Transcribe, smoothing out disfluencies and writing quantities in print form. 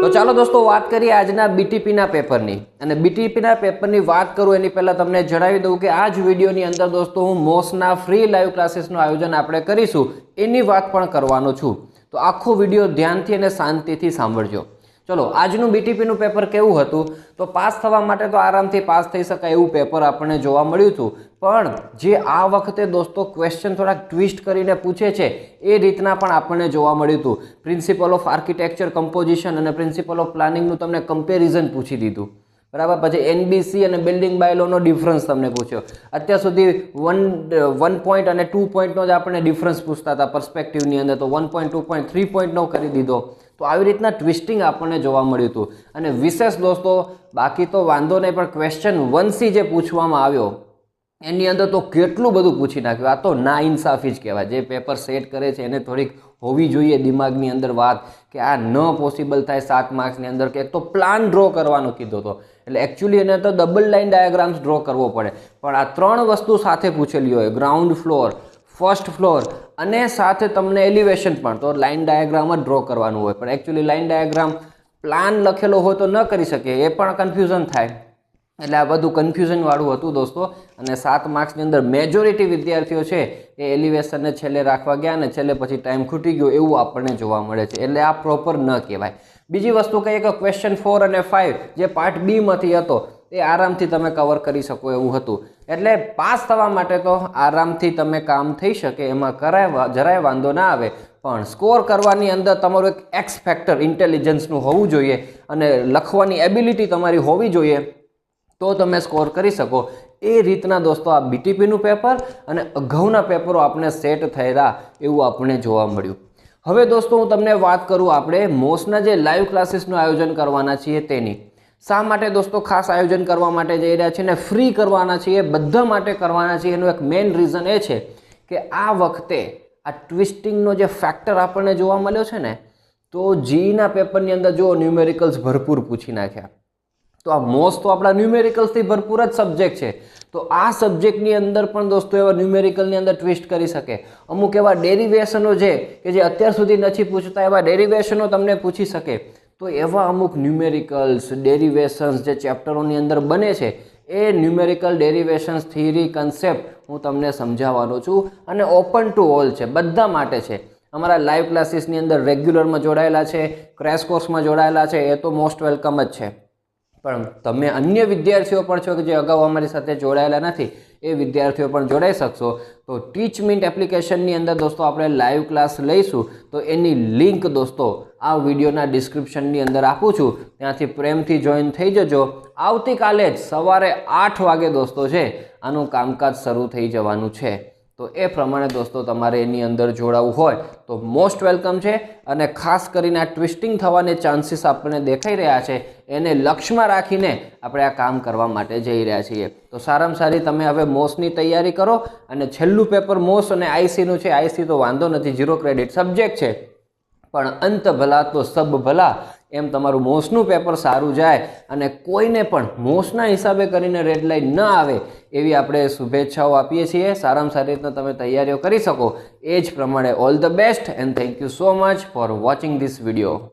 તો ચાલો દોસ્તો વાત કરીએ આજના બીટીપીના પેપરની અને બીટીપીના પેપરની વાત કરું એની પહેલાં તમને જણાવી દઉં કે આ જ વિડીયોની અંદર દોસ્તો હું મોસના ફ્રી લાઈવ ક્લાસીસનું આયોજન આપણે કરીશું એની વાત પણ કરવાનો છું. તો આખો વિડીયો ધ્યાનથી અને શાંતિથી સાંભળજો. ચલો આજનું બીટીપીનું પેપર કેવું હતું તો પાસ થવા માટે તો આરામથી પાસ થઈ શકાય એવું પેપર આપણને જોવા મળ્યું હતું, પણ જે આ વખતે દોસ્તો ક્વેશ્ચન થોડાક ટ્વિસ્ટ કરીને પૂછે છે એ રીતના પણ આપણને જોવા મળ્યું હતું. પ્રિન્સિપલ ઓફ આર્કિટેક્ચર કમ્પોઝિશન અને પ્રિન્સિપલ ઓફ પ્લાનિંગનું તમને કમ્પેરિઝન પૂછી દીધું, બરાબર. પછી એનબીસી અને બિલ્ડિંગ બાયલોનો ડિફરન્સ તમને પૂછ્યો. અત્યાર સુધી 1 પોઈન્ટ અને 2 પોઈન્ટનો જ આપણે ડિફરન્સ પૂછતા હતા પર્સપેક્ટિવની અંદર, તો 1 પોઈન્ટ 2 પોઈન્ટ 3 પોઈન્ટનો કરી દીધો. તો આવી રીતના ટ્વિસ્ટિંગ આપણને જોવા મળ્યું હતું. અને વિશેષ દોસ્તો બાકી તો વાંધો નહીં, પણ ક્વેશ્ચન 1C જે પૂછવામાં આવ્યો એની અંદર તો કેટલું બધું પૂછી નાખ્યું. આ તો ના ઇન્સાફી જ કહેવાય. જે પેપર સેટ કરે છે એને થોડીક હોવી જોઈએ દિમાગની અંદર વાત કે આ ન પોસિબલ થાય 7 માર્ક્સની અંદર. કે એક તો પ્લાન ડ્રો કરવાનો કીધો હતો, એટલે એકચ્યુઅલી એને તો ડબલ લાઇન ડાયાગ્રામ્સ ડ્રો કરવો પડે, પણ આ 3 વસ્તુ સાથે પૂછેલી હોય, ગ્રાઉન્ડ ફ્લોર, ફર્સ્ટ ફ્લોર અને સાથે તમને એલિવેશન પણ, તો લાઇન ડાયાગ્રામ જ ડ્રો કરવાનું હોય. પણ એકચ્યુઅલી લાઇન ડાયાગ્રામ પ્લાન લખેલો હોય તો ન કરી શકીએ, એ પણ કન્ફ્યુઝન થાય. એટલે આ બધું કન્ફ્યુઝનવાળું હતું દોસ્તો. અને 7 માર્ક્સની અંદર મેજોરિટી વિદ્યાર્થીઓ છે એ એલિવેશનને છેલ્લે રાખવા ગયા અને છેલ્લે પછી ટાઈમ ખૂટી ગયો એવું આપણને જોવા મળે છે. એટલે આ પ્રોપર ન કહેવાય. બીજી વસ્તુ કહીએ કે ક્વેશ્ચન 4 અને 5 જે પાર્ટ બી માંથી હતો એ આરામથી તમે કવર કરી શકો એવું હતું. એટલે પાસ થવા માટે તો આરામથી તમે કામ થઈ શકે, એમાં જરાય વાંધો ના આવે. પણ સ્કોર કરવાની અંદર તમારું એક એક્સ ફેક્ટર ઇન્ટેલિજન્સનું હોવું જોઈએ અને લખવાની એબિલિટી તમારી હોવી જોઈએ, તો તમે સ્કોર કરી શકો. એ રીતના દોસ્તો આ બીટીપીનું પેપર અને અગાઉના પેપરો આપણે સેટ થયેલા એવું આપણે જોવા મળ્યું. હવે દોસ્તો હું તમને વાત કરું આપણે મોસના જે લાઈવ ક્લાસીસનું આયોજન કરવાના છીએ તેની. શા માટે દોસ્તો ખાસ આયોજન કરવા માટે જઈ રહ્યા છીએ ને ફ્રી કરવાના છીએ, બધા માટે કરવાના છીએ. એનું એક મેઇન રીઝન એ છે કે આ વખતે આ ટ્વિસ્ટિંગનો જે ફેક્ટર આપણને જોવા મળ્યો છે ને, તો જીના પેપરની અંદર જો ન્યુમેરિકલ્સ ભરપૂર પૂછી નાખ્યા. તો આ મોસ તો આપણા ન્યુમેરિકલ્સથી ભરપૂર જ સબ્જેક્ટ છે, તો આ સબ્જેક્ટની અંદર પણ દોસ્તો એવા ન્યુમેરિકલની અંદર ટ્વિસ્ટ કરી શકે. અમુક એવા ડેરિવેશનો છે કે જે અત્યાર સુધી નથી પૂછતા, એવા ડેરિવેશનો તમને પૂછી શકે. તો એવા અમુક ન્યુમેરિકલ્સ ડેરિવેશન્સ જે ચેપ્ટરોની અંદર બને છે એ ન્યુમેરિકલ ડેરિવેશન્સ થિયરી કન્સેપ્ટ હું તમને સમજાવવાનો છું. અને ઓપન ટુ ઓલ છે, બધા માટે છે. અમારા લાઈવ ક્લાસીસની અંદર રેગ્યુલરમાં જોડાયેલા છે, ક્રેશ કોર્સમાં જોડાયેલા છે, એ તો મોસ્ટ વેલકમ જ છે. પણ તમે અન્ય વિદ્યાર્થીઓ પણ છો કે જે અગાઉ અમારી સાથે જોડાયેલા નથી, એ વિદ્યાર્થીઓ પણ જોડાઈ શકશો. તો ટીચમિન્ટ એપ્લિકેશનની અંદર દોસ્તો આપણે લાઈવ ક્લાસ લઈશું, તો એની લિંક દોસ્તો આ વિડીયોના ડિસ્ક્રિપ્શનની અંદર આપું છું, ત્યાંથી પ્રેમથી જોઈન થઈ જજો. આવતીકાલે જ સવારે 8 વાગે દોસ્તો છે આનું કામકાજ શરૂ થઈ જવાનું છે. તો એ પ્રમાણે દોસ્તો તમારે એની અંદર જોડાવું હોય તો મોસ્ટ વેલકમ છે. અને ખાસ કરીને આ ટ્વિસ્ટિંગ થવાને ચાન્સીસ આપણને દેખાઈ રહ્યા છે, એને લક્ષ્યમાં રાખીને આપણે આ કામ કરવા માટે જઈ રહ્યા છીએ. તો સારામાં સારી તમે હવે મોસની તૈયારી કરો. અને છેલ્લું પેપર મોસ અને આઈસીનું છે. આઈસી તો વાંધો નથી, 0 ક્રેડિટ સબ્જેક્ટ છે, પણ અંત ભલા તો સબ ભલા, એમ તમારું મોસનું પેપર સારું જાય અને કોઈને પણ મોસના હિસાબે કરીને રેડ લાઇન ન આવે એવી આપણે શુભેચ્છાઓ આપીએ છીએ. સારામાં સારી રીતના તમે તૈયારીઓ કરી શકો એ જ પ્રમાણે all the best and thank you so much for watching this video.